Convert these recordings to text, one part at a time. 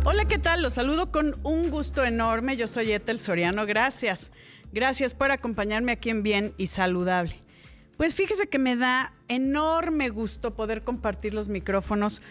Hola, ¿qué tal? Los saludo con un gusto enorme. Yo soy Ethel Soriano. Gracias. Gracias por acompañarme aquí en Bien y Saludable. Pues fíjese que me da enorme gusto poder compartir los micrófonos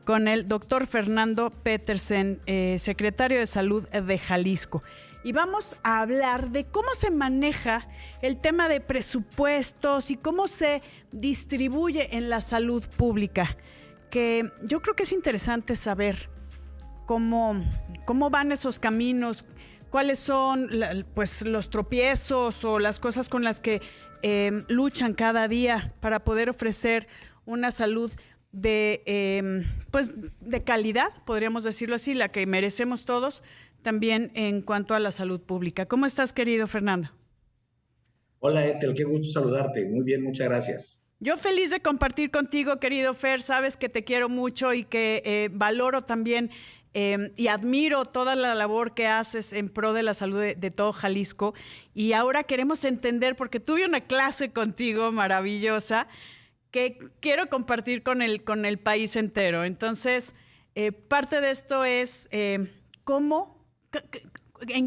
con el doctor Fernando Petersen, secretario de Salud de Jalisco. Y vamos a hablar de cómo se maneja el tema de presupuestos y cómo se distribuye en la salud pública, que yo creo que es interesante saber cómo van esos caminos, cuáles son pues, los tropiezos o las cosas con las que luchan cada día para poder ofrecer una salud de calidad, podríamos decirlo así, la que merecemos todos, también en cuanto a la salud pública. ¿Cómo estás, querido Fernando? Hola, Ethel, qué gusto saludarte. Muy bien, muchas gracias. Yo feliz de compartir contigo, querido Fer. Sabes que te quiero mucho y que valoro también y admiro toda la labor que haces en pro de la salud de todo Jalisco. Y ahora queremos entender, porque tuve una clase contigo maravillosa que quiero compartir con el país entero. Entonces, parte de esto es ¿en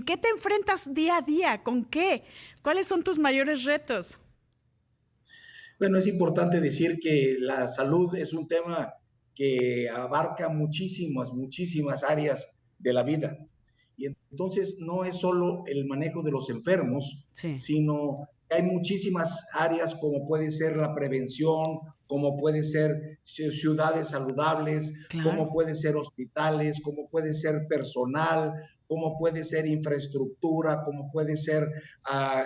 qué te enfrentas día a día? ¿Con qué? ¿Cuáles son tus mayores retos? Bueno, es importante decir que la salud es un tema que abarca muchísimas áreas de la vida. Y entonces no es solo el manejo de los enfermos, Sí. sino que hay muchísimas áreas como puede ser la prevención, como puede ser ciudades saludables, Claro. como puede ser hospitales, como puede ser personal, como puede ser infraestructura, como puede ser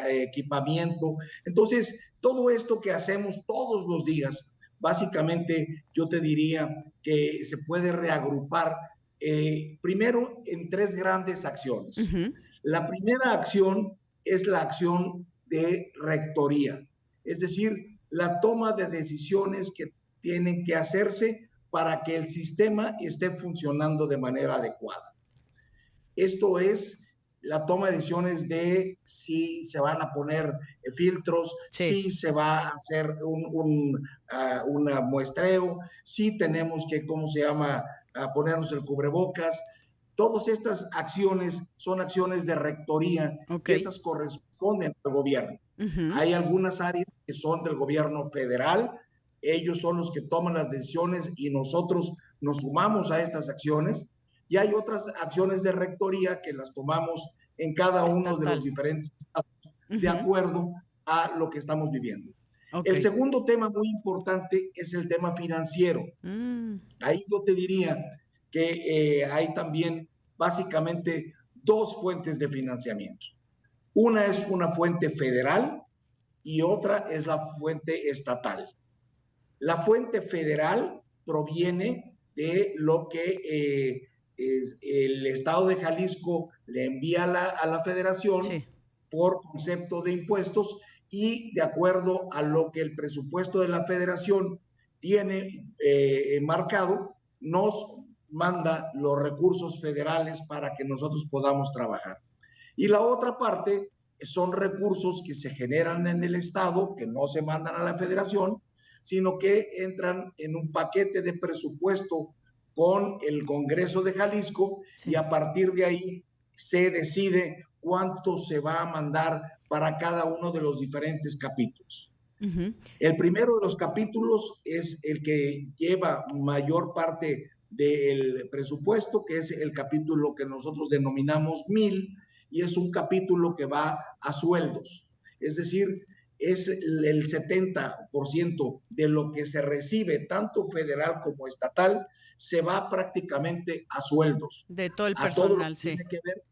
equipamiento. Entonces, todo esto que hacemos todos los días, básicamente yo te diría que se puede reagrupar primero en tres grandes acciones. Uh-huh. La primera acción es la acción de rectoría, es decir, la toma de decisiones que tienen que hacerse para que el sistema esté funcionando de manera adecuada. Esto es la toma de decisiones de si se van a poner filtros, Sí. si se va a hacer un muestreo, si tenemos que, ¿cómo se llama?, ponernos el cubrebocas. Todas estas acciones son acciones de rectoría, Ok. que esas corresponden al gobierno. Uh-huh. Hay algunas áreas que son del gobierno federal, ellos son los que toman las decisiones y nosotros nos sumamos a estas acciones. Y hay otras acciones de rectoría que las tomamos en cada uno de los Estatal. diferentes estados de Uh-huh. acuerdo a lo que estamos viviendo. Ok. El segundo tema muy importante es el tema financiero. Ahí yo te diría que hay también básicamente dos fuentes de financiamiento. Una es una fuente federal y otra es la fuente estatal. La fuente federal proviene de lo que el Estado de Jalisco le envía a la Federación Sí. por concepto de impuestos y de acuerdo a lo que el presupuesto de la Federación tiene marcado, nos manda los recursos federales para que nosotros podamos trabajar. Y la otra parte son recursos que se generan en el Estado, que no se mandan a la Federación, sino que entran en un paquete de presupuesto con el Congreso de Jalisco Sí. y a partir de ahí se decide cuánto se va a mandar para cada uno de los diferentes capítulos. Uh-huh. El primero de los capítulos es el que lleva mayor parte del presupuesto, que es el capítulo que nosotros denominamos 1000, y es un capítulo que va a sueldos. Es decir, es el 70% de lo que se recibe, tanto federal como estatal, se va prácticamente a sueldos, De todo el a todo lo personal, que tiene sí. que ver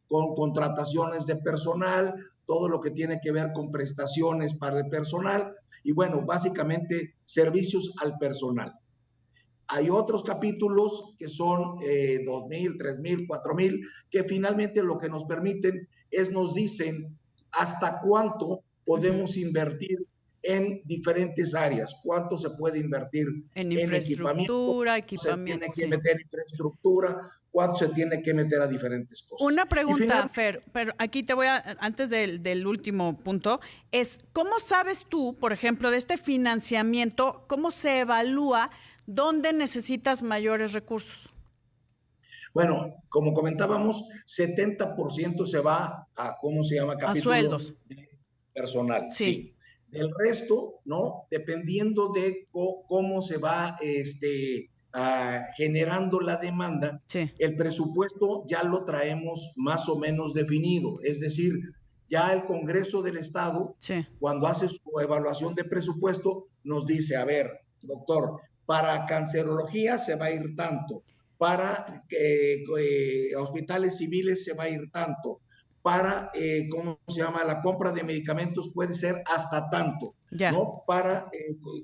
con contrataciones de personal, todo lo que tiene que ver con prestaciones para el personal y bueno, básicamente servicios al personal. Hay otros capítulos que son 2,000, 3,000, 4,000, que finalmente lo que nos permiten es nos dicen hasta cuánto podemos invertir en diferentes áreas, cuánto se puede invertir En en equipamiento, infraestructura, se equipamiento, tiene que sí. meter infraestructura, cuánto se tiene que meter a diferentes cosas. Una Y pregunta, finalmente, Fer, pero aquí te voy a, antes del último punto, es ¿cómo sabes tú, por ejemplo, de este financiamiento, cómo se evalúa dónde necesitas mayores recursos? Bueno, como comentábamos, 70% se va a, ¿cómo se llama? A Capítulo sueldos. de personal, Sí, sí. Del resto, ¿no? Dependiendo de cómo se va generando la demanda, sí, el presupuesto ya lo traemos más o menos definido. Es decir, ya el Congreso del Estado, sí. cuando hace su evaluación de presupuesto, nos dice, a ver, doctor, para cancerología se va a ir tanto, para hospitales civiles se va a ir tanto, para, ¿cómo se llama? La compra de medicamentos puede ser hasta tanto, Ya. ¿no? Para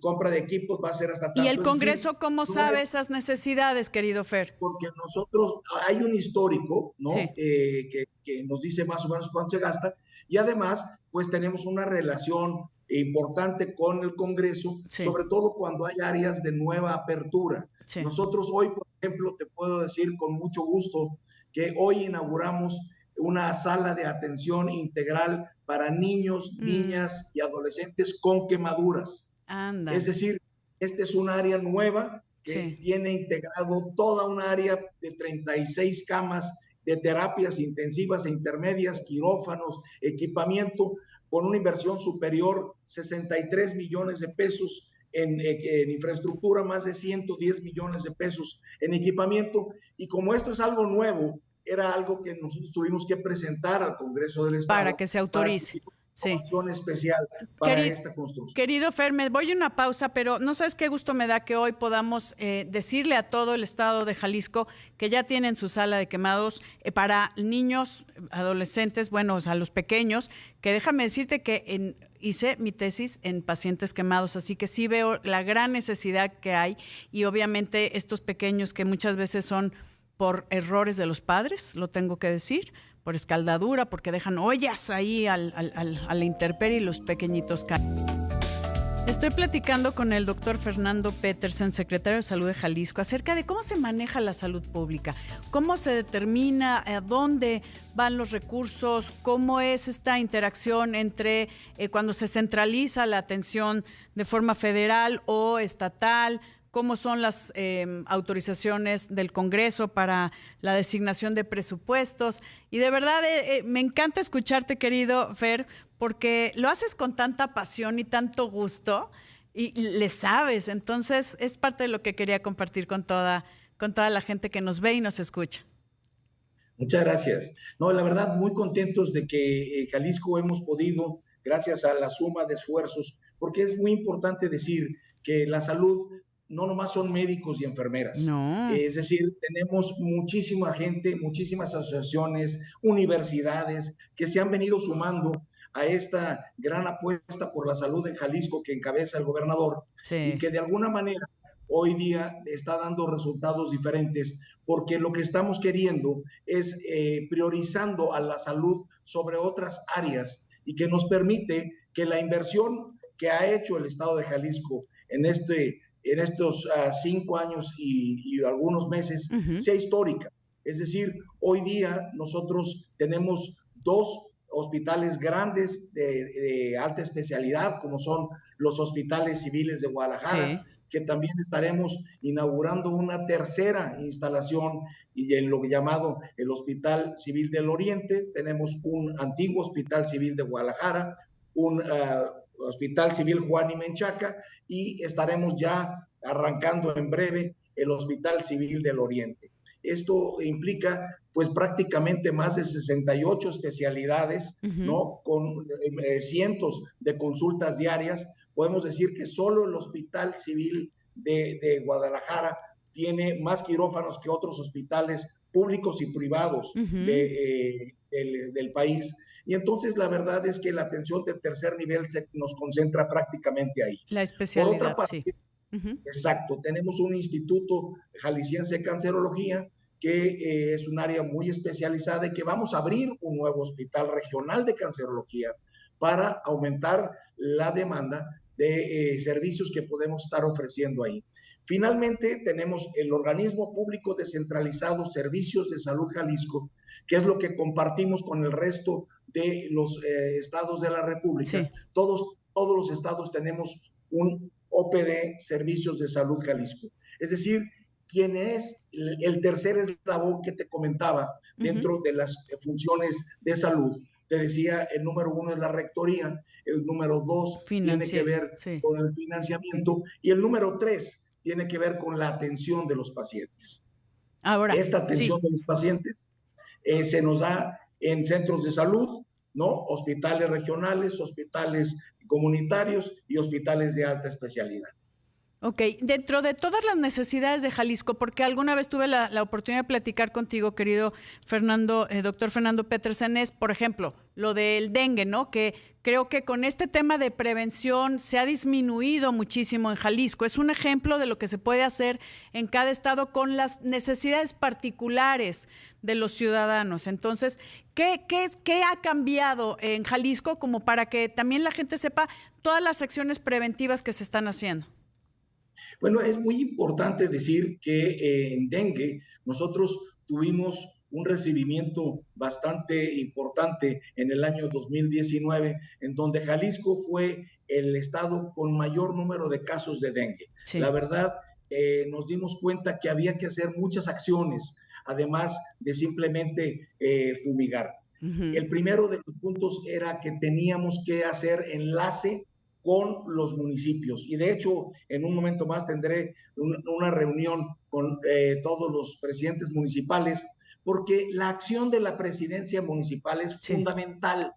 compra de equipos va a ser hasta ¿Y el tanto. Es decir, Congreso cómo no sabe es esas necesidades, querido Fer? porque nosotros, hay un histórico, ¿no? Sí, Que nos dice más o menos cuánto se gasta y además, pues tenemos una relación importante con el Congreso, sí, sobre todo cuando hay áreas de nueva apertura. sí. Nosotros hoy, por ejemplo, te puedo decir con mucho gusto que hoy inauguramos una sala de atención integral para niños, Mm, niñas y adolescentes con quemaduras. Es ándale. decir, esta es un área nueva Sí. que tiene integrado toda un área de 36 camas de terapias intensivas e intermedias, quirófanos, equipamiento, con una inversión superior 63 millones de pesos en infraestructura, más de 110 millones de pesos en equipamiento. Y como esto es algo nuevo, era algo que nosotros tuvimos que presentar al Congreso del Para Estado que se para que autorice. hubiera una Sí. aprobación especial para Querido, esta construcción. querido Fer, me voy a una pausa, pero no sabes qué gusto me da que hoy podamos decirle a todo el estado de Jalisco que ya tienen su sala de quemados para niños, adolescentes, bueno, o sea, los pequeños, que déjame decirte que hice mi tesis en pacientes quemados, así que sí veo la gran necesidad que hay y obviamente estos pequeños que muchas veces son por errores de los padres, lo tengo que decir, por escaldadura, porque dejan ollas ahí a la intemperie y los pequeñitos caen. Estoy platicando con el doctor Fernando Petersen, secretario de Salud de Jalisco, acerca de cómo se maneja la salud pública, cómo se determina a dónde van los recursos, cómo es esta interacción entre cuando se centraliza la atención de forma federal o estatal, cómo son las autorizaciones del Congreso para la designación de presupuestos. Y de verdad me encanta escucharte, querido Fer, porque lo haces con tanta pasión y tanto gusto y le sabes. Entonces es parte de lo que quería compartir con toda la gente que nos ve y nos escucha. Muchas gracias. No, la verdad, muy contentos de que Jalisco hemos podido, gracias a la suma de esfuerzos, porque es muy importante decir que la salud no nomás son médicos y enfermeras. No, Es decir, tenemos muchísima gente, muchísimas asociaciones, universidades que se han venido sumando a esta gran apuesta por la salud en Jalisco que encabeza el gobernador y sí, que de alguna manera hoy día está dando resultados diferentes, porque lo que estamos queriendo es priorizando a la salud sobre otras áreas y que nos permite que la inversión que ha hecho el Estado de Jalisco en estos 5 años y algunos meses uh-huh, sea histórica. Es decir, hoy día nosotros tenemos dos hospitales grandes de alta especialidad, como son los hospitales civiles de Guadalajara, sí, que también estaremos inaugurando una tercera instalación y en lo llamado el Hospital Civil del Oriente. Tenemos un antiguo Hospital Civil de Guadalajara, un Hospital Civil Juan y Menchaca y estaremos ya arrancando en breve el Hospital Civil del Oriente. Esto implica pues prácticamente más de 68 especialidades, uh-huh, ¿no? Con cientos de consultas diarias. Podemos decir que solo el Hospital Civil de Guadalajara tiene más quirófanos que otros hospitales públicos y privados uh-huh, del país. Y entonces la verdad es que la atención de tercer nivel nos concentra prácticamente ahí. la Por otra especialidad, sí. parte, Uh-huh. exacto, tenemos un instituto jalisciense de cancerología que es un área muy especializada y que vamos a abrir un nuevo hospital regional de cancerología para aumentar la demanda de servicios que podemos estar ofreciendo ahí. Finalmente, tenemos el organismo público descentralizado Servicios de Salud Jalisco, que es lo que compartimos con el resto de los estados de la República. Sí, Todos los estados tenemos un OPD Servicios de Salud Jalisco. Es decir, quien es el tercer eslabón que te comentaba dentro de las funciones de salud. Te decía, el número 1 es la rectoría, el número 2 tiene que ver con el financiamiento y el número 3 tiene que ver con la atención de los pacientes. Ahora, esta atención de los pacientes se nos da en centros de salud, ¿no? Hospitales regionales, hospitales comunitarios y hospitales de alta especialidad. Ok, dentro de todas las necesidades de Jalisco, porque alguna vez tuve la oportunidad de platicar contigo, querido doctor Fernando Petersen, es, por ejemplo, lo del dengue, ¿no? Que creo que con este tema de prevención se ha disminuido muchísimo en Jalisco. Es un ejemplo de lo que se puede hacer en cada estado con las necesidades particulares de los ciudadanos. Entonces, ¿qué ha cambiado en Jalisco como para que también la gente sepa todas las acciones preventivas que se están haciendo? Bueno, es muy importante decir que en dengue nosotros tuvimos un recibimiento bastante importante en el año 2019, en donde Jalisco fue el estado con mayor número de casos de dengue. Sí. La verdad, nos dimos cuenta que había que hacer muchas acciones, además de simplemente fumigar. El primero de los puntos era que teníamos que hacer enlace con los municipios. Y de hecho, en un momento más tendré una reunión con todos los presidentes municipales, porque la acción de la presidencia municipal es fundamental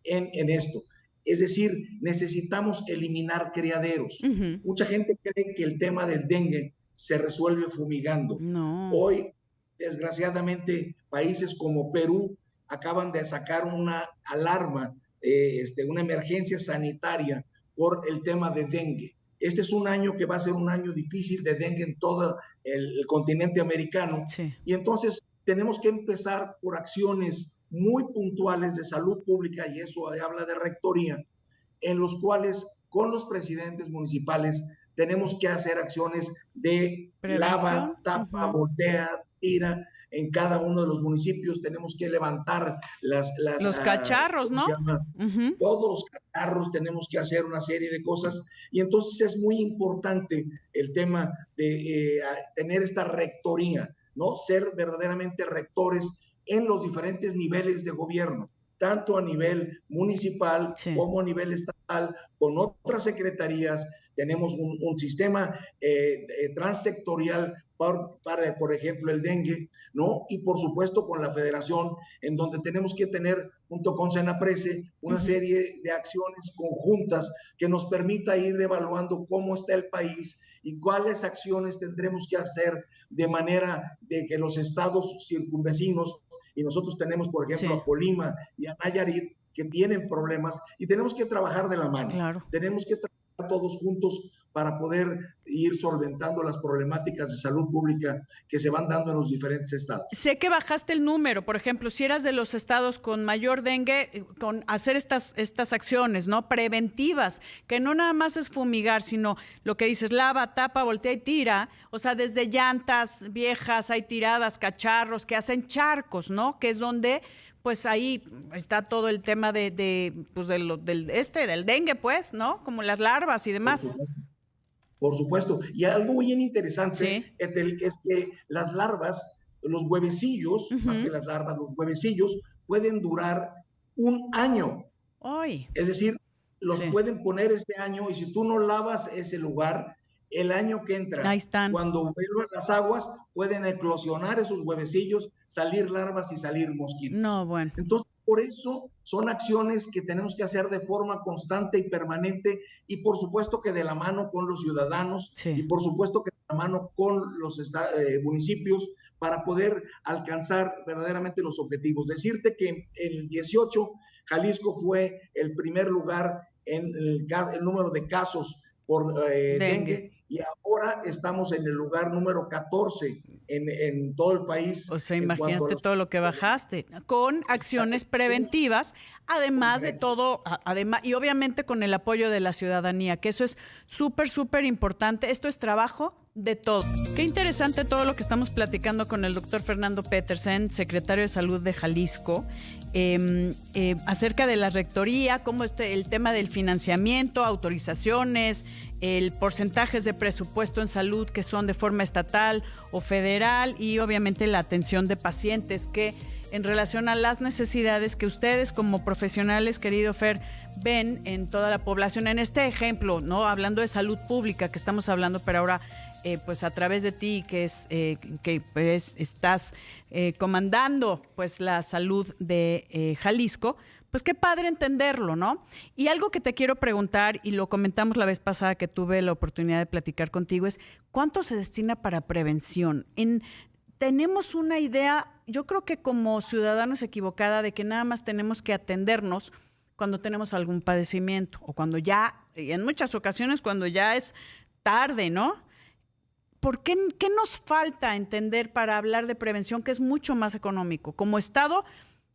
en esto. Es decir, necesitamos eliminar criaderos. Mucha gente cree que el tema del dengue se resuelve fumigando. No. Hoy, desgraciadamente, países como Perú acaban de sacar una alarma, una emergencia sanitaria por el tema de dengue. Este es un año que va a ser un año difícil de dengue en todo el continente americano. Sí. Y entonces tenemos que empezar por acciones muy puntuales de salud pública, y eso habla de rectoría, en los cuales con los presidentes municipales tenemos que hacer acciones de lava, tapa, voltea, tira. En cada uno de los municipios tenemos que levantar los cacharros, ¿no? Todos los cacharros, tenemos que hacer una serie de cosas, y entonces es muy importante el tema de tener esta rectoría, ¿no? Ser verdaderamente rectores en los diferentes niveles de gobierno, tanto a nivel municipal como a nivel estatal, con otras secretarías. Tenemos un sistema transsectorial para, por ejemplo, el dengue, ¿no? Y por supuesto con la federación, en donde tenemos que tener, junto con Senaprece, una serie de acciones conjuntas que nos permita ir evaluando cómo está el país y cuáles acciones tendremos que hacer de manera de que los estados circunvecinos, y nosotros tenemos, por ejemplo, a Colima y a Nayarit, que tienen problemas, y tenemos que trabajar de la mano. Claro. Tenemos que trabajar todos juntos para poder ir solventando las problemáticas de salud pública que se van dando en los diferentes estados. Sé que bajaste el número, por ejemplo, si eras de los estados con mayor dengue, con hacer estas acciones, ¿no? Preventivas, que no nada más es fumigar, sino lo que dices, lava, tapa, voltea y tira, o sea, desde llantas viejas hay tiradas, cacharros que hacen charcos, ¿no? Que es donde pues ahí está todo el tema del dengue, pues, ¿no? Como las larvas y demás. Por supuesto. Y algo bien interesante es que las larvas, los huevecillos, más que las larvas, los huevecillos pueden durar un año. ¡Ay! Es decir, los pueden poner este año, y si tú no lavas ese lugar, el año que entra, ahí están. Cuando vuelvan las aguas, pueden eclosionar esos huevecillos, salir larvas y salir mosquitos. No, bueno. Entonces, por eso son acciones que tenemos que hacer de forma constante y permanente, y por supuesto que de la mano con los ciudadanos, y por supuesto que de la mano con los municipios, para poder alcanzar verdaderamente los objetivos. Decirte que en el 18, Jalisco fue el primer lugar en el número de casos por dengue, y ahora estamos en el lugar número 14 en todo el país. O sea, imagínate todo lo que bajaste, con acciones preventivas, además de todo, y obviamente con el apoyo de la ciudadanía, que eso es súper, súper importante. Esto es trabajo de todo. Qué interesante todo lo que estamos platicando con el doctor Fernando Petersen, secretario de Salud de Jalisco. acerca de la rectoría, cómo el tema del financiamiento, autorizaciones, el porcentajes de presupuesto en salud que son de forma estatal o federal y obviamente la atención de pacientes que en relación a las necesidades que ustedes como profesionales, querido Fer, ven en toda la población. En este ejemplo, ¿no? Hablando de salud pública que estamos hablando, pero ahora pues a través de ti que estás comandando pues la salud de Jalisco, pues qué padre entenderlo, ¿no? Y algo que te quiero preguntar, y lo comentamos la vez pasada que tuve la oportunidad de platicar contigo, es ¿cuánto se destina para prevención? Tenemos una idea, yo creo que como ciudadanos equivocada, de que nada más tenemos que atendernos cuando tenemos algún padecimiento o cuando ya, y en muchas ocasiones cuando ya es tarde, ¿no? ¿Qué nos falta entender para hablar de prevención, que es mucho más económico? Como Estado,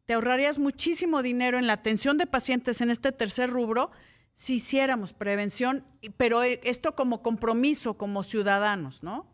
te ahorrarías muchísimo dinero en la atención de pacientes en este tercer rubro si hiciéramos prevención, pero esto como compromiso, como ciudadanos, ¿no?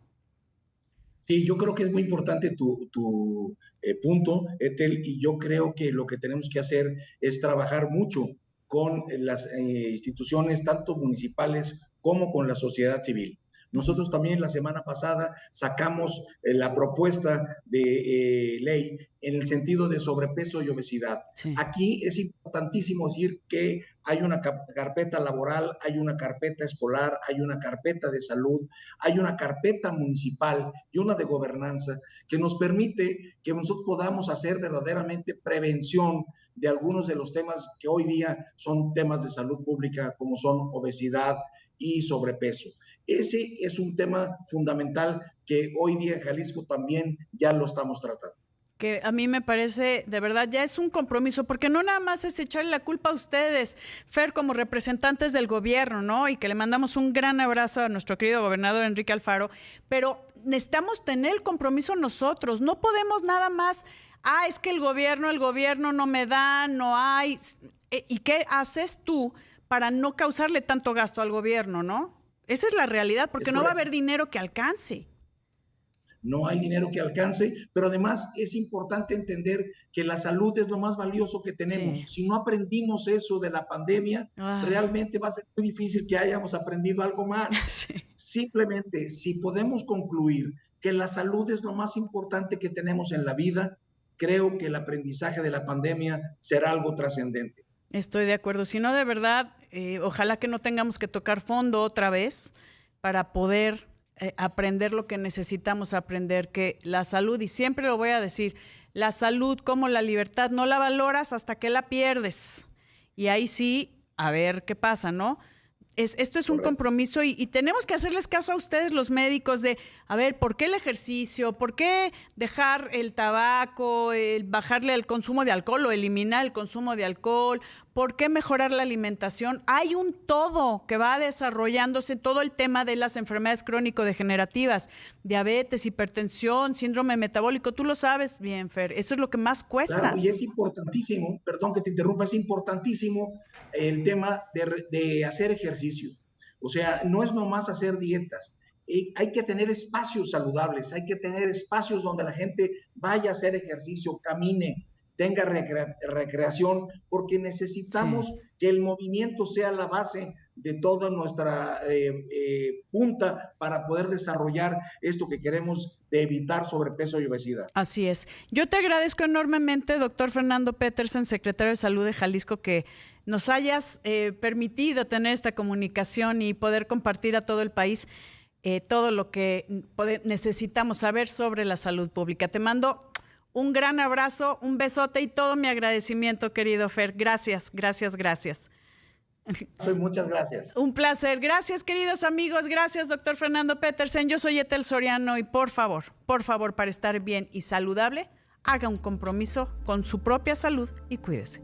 Sí, yo creo que es muy importante tu punto, Ethel, y yo creo que lo que tenemos que hacer es trabajar mucho con las instituciones, tanto municipales como con la sociedad civil. Nosotros también la semana pasada sacamos la propuesta de ley en el sentido de sobrepeso y obesidad. Sí. Aquí es importantísimo decir que hay una carpeta laboral, hay una carpeta escolar, hay una carpeta de salud, hay una carpeta municipal y una de gobernanza que nos permite que nosotros podamos hacer verdaderamente prevención de algunos de los temas que hoy día son temas de salud pública, como son obesidad y sobrepeso. Ese es un tema fundamental que hoy día en Jalisco también ya lo estamos tratando. Que a mí me parece, de verdad, ya es un compromiso, porque no nada más es echarle la culpa a ustedes, Fer, como representantes del gobierno, ¿no? Y que le mandamos un gran abrazo a nuestro querido gobernador Enrique Alfaro, pero necesitamos tener el compromiso nosotros, no podemos nada más, es que el gobierno no me da, no hay. ¿Y qué haces tú para no causarle tanto gasto al gobierno, no? Esa es la realidad, porque no va a haber dinero que alcance. No hay dinero que alcance, pero además es importante entender que la salud es lo más valioso que tenemos. Sí. Si no aprendimos eso de la pandemia, realmente va a ser muy difícil que hayamos aprendido algo más. Sí. Simplemente, si podemos concluir que la salud es lo más importante que tenemos en la vida, creo que el aprendizaje de la pandemia será algo trascendente. Estoy de acuerdo. Si no, de verdad, ojalá que no tengamos que tocar fondo otra vez para poder aprender lo que necesitamos aprender, que la salud, y siempre lo voy a decir, la salud como la libertad, no la valoras hasta que la pierdes. Y ahí sí, a ver qué pasa, ¿no? Esto es un compromiso y tenemos que hacerles caso a ustedes, los médicos, de, a ver, ¿por qué el ejercicio? ¿Por qué dejar el tabaco, bajarle el consumo de alcohol o eliminar el consumo de alcohol? ¿Por qué mejorar la alimentación? Hay un todo que va desarrollándose, todo el tema de las enfermedades crónico-degenerativas, diabetes, hipertensión, síndrome metabólico, tú lo sabes bien, Fer, eso es lo que más cuesta. Claro, y es importantísimo, perdón que te interrumpa, es importantísimo el tema de hacer ejercicio. O sea, no es nomás hacer dietas. Hay que tener espacios saludables, hay que tener espacios donde la gente vaya a hacer ejercicio, camine, tenga recreación, porque necesitamos que el movimiento sea la base de toda nuestra punta para poder desarrollar esto que queremos de evitar sobrepeso y obesidad. Así es. Yo te agradezco enormemente, doctor Fernando Petersen, secretario de Salud de Jalisco, que nos hayas permitido tener esta comunicación y poder compartir a todo el país todo lo que necesitamos saber sobre la salud pública. Te mando un gran abrazo, un besote y todo mi agradecimiento, querido Fer. Gracias, gracias, gracias. Muchas gracias. Un placer. Gracias, queridos amigos. Gracias, doctor Fernando Petersen. Yo soy Ethel Soriano y por favor, para estar bien y saludable, haga un compromiso con su propia salud y cuídese.